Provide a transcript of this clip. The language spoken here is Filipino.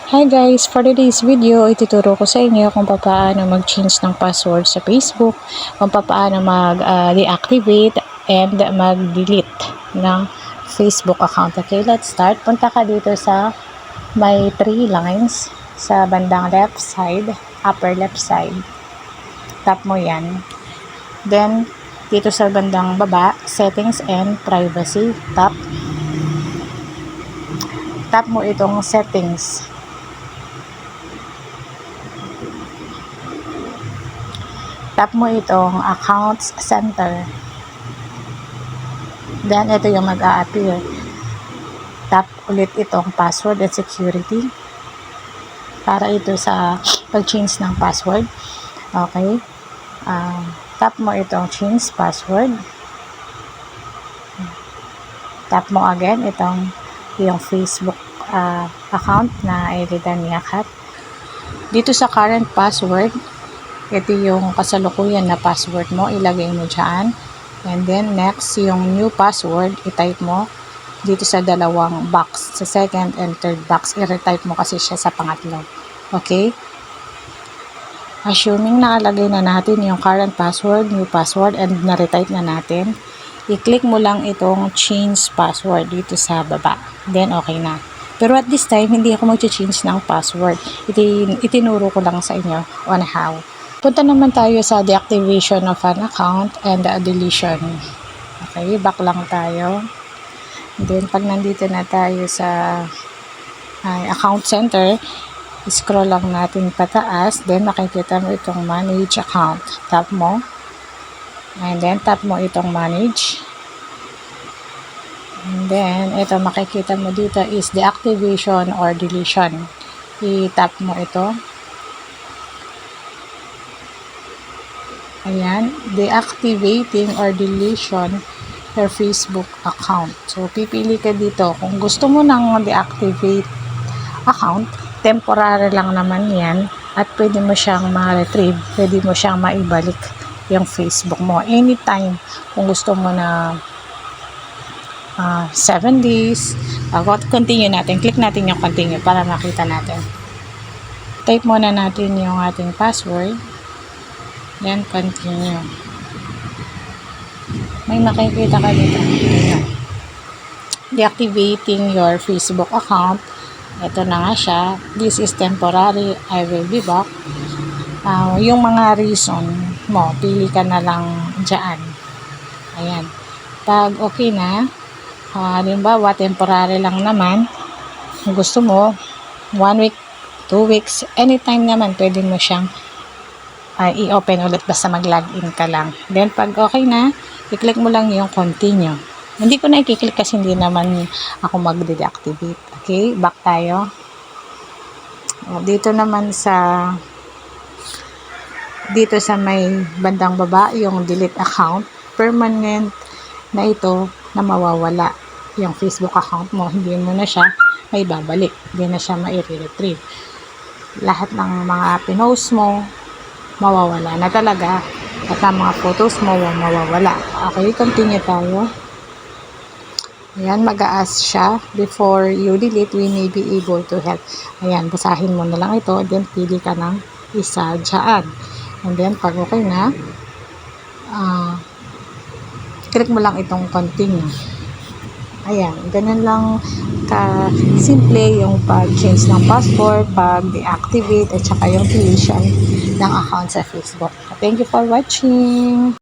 Hi guys! For today's video, ituturo ko sa inyo kung paano mag-change ng password sa Facebook, kung paano mag-deactivate and mag-delete ng Facebook account. Okay, let's start. Punta ka dito sa may 3 lines sa bandang left side, upper left side. Tap mo yan. Then, dito sa bandang baba, settings and privacy. Tap mo itong settings. Tap mo itong accounts center. Then, ito yung mag-a-appear. Tap ulit itong password and security. Para ito sa pag-change ng password. Okay. Tap mo itong change password. Tap mo again itong yung Facebook account na Elida Niakat. Dito sa current password, ito yung kasalukuyan na password mo, ilagay mo dyan. And then next, yung new password, i-type mo dito sa dalawang box, sa second and third box, i-retype mo kasi siya sa pangatlo. Okay? Assuming nakalagay na natin yung current password, new password, and na-retype na natin, i-click mo lang itong change password dito sa baba. Then okay na. Pero at this time, hindi ako mag-change ng password. Itinuro ko lang sa inyo on how. Punta naman tayo sa deactivation of an account and deletion. Okay, back lang tayo. Then, pag nandito na tayo sa account center, scroll lang natin pataas. Then, makikita mo itong manage account. Tap mo. And then, tap mo itong manage. And then, ito makikita mo dito is deactivation or deletion. I-tap mo ito. Ayan, deactivating or deletion your Facebook account. So, pipili ka dito. Kung gusto mo nang deactivate account, temporary lang naman yan at pwede mo siyang ma-retrieve, pwede mo siyang maibalik yung Facebook mo. Anytime, kung gusto mo na 7 days, continue natin. Click natin yung continue para makita natin. Type muna natin yung ating password. Then, continue. May makikita ka dito. Deactivating your Facebook account. Ito na nga siya. This is temporary. I will be back. Yung mga reason mo, pili ka na lang dyan. Ayan. Pag okay na, halimbawa, temporary lang naman. Kung gusto mo, 1 week, 2 weeks, anytime naman, pwede mo siyang i-open ulit basta mag-login ka lang. Then, pag okay na, i-click mo lang yung continue. Hindi ko na i-click kasi hindi naman ako mag-deactivate. Okay, back tayo. Dito naman dito sa may bandang baba, yung delete account, permanent na ito na mawawala. Yung Facebook account mo, hindi mo na siya may babalik. Hindi na siya mai-retrieve. Lahat ng mga pinost mo, mawawala na talaga at ang mga photos mo mawawala. Okay, continue tayo. Ayan, mag-a-ask siya. Before you delete, we may be able to help. Ayan, basahin mo na lang ito. Then, pili ka ng isa dyan. And then, pag okay na, click mo lang itong continue. Ayan, ganun lang ka-simple yung pag-change ng password, pag-deactivate, at saka yung deletion ng account sa Facebook. Thank you for watching!